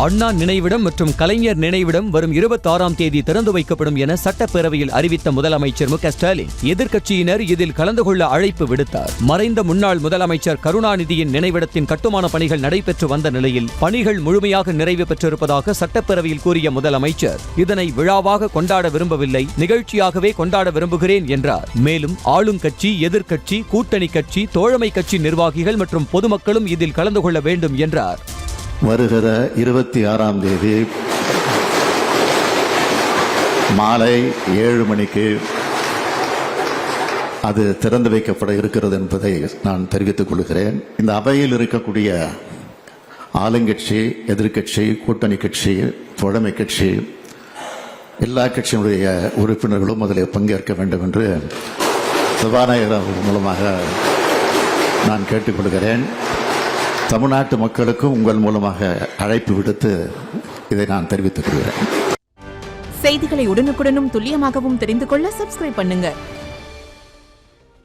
அண்ணா நினைவிடம் மற்றும் கலைஞர் நினைவிடம் வரும் 26ஆம் தேதி திறந்து வைக்கப்படும் என சட்டப்பேரவையில் அறிவித்த முதலமைச்சர் மு.க. ஸ்டாலின் எதிர்க்கட்சியினர் இதில் கலந்து கொள்ள அழைப்பு விடுத்தார். மறைந்த முன்னாள் முதலமைச்சர் கருணாநிதியின் நினைவிடத்தின் கட்டுமான பணிகள் நடைபெற்று வந்த நிலையில் பணிகள் முழுமையாக நிறைவு பெற்றிருப்பதாக சட்டப்பேரவையில் கூறிய முதலமைச்சர் இதனை விழாவாக கொண்டாட விரும்பவில்லை, நிகழ்ச்சியாகவே கொண்டாட விரும்புகிறேன் என்றார். மேலும் ஆளுங்கட்சி, எதிர்க்கட்சி, கூட்டணி கட்சி, தோழமை கட்சி நிர்வாகிகள் மற்றும் பொதுமக்களும் இதில் கலந்து கொள்ள வேண்டும் என்றார். வருகிற 26ஆம் தேதி மாலை 7 மணிக்கு அது திறந்து வைக்கப்பட இருக்கிறது என்பதை நான் தெரிவித்துக் கொள்கிறேன். இந்த அவையில் இருக்கக்கூடிய ஆளுங்கட்சி, எதிர்க்கட்சி, கூட்டணி கட்சி, தோழமை கட்சி, எல்லா கட்சியினுடைய உறுப்பினர்களும் அதில் பங்கேற்க வேண்டும் என்று சபாநாயகர் மூலமாக நான் கேட்டுக்கொள்கிறேன். தமிழ்நாட்டு மக்களுக்கும் உங்கள் மூலமாக அழைப்பு விடுத்து இதை நான் தெரிவித்துக் கொள்கிறேன். செய்திகளை உடனுக்குடனும் துல்லியமாகவும் தெரிந்து கொள்ள சப்ஸ்கிரைப் பண்ணுங்க.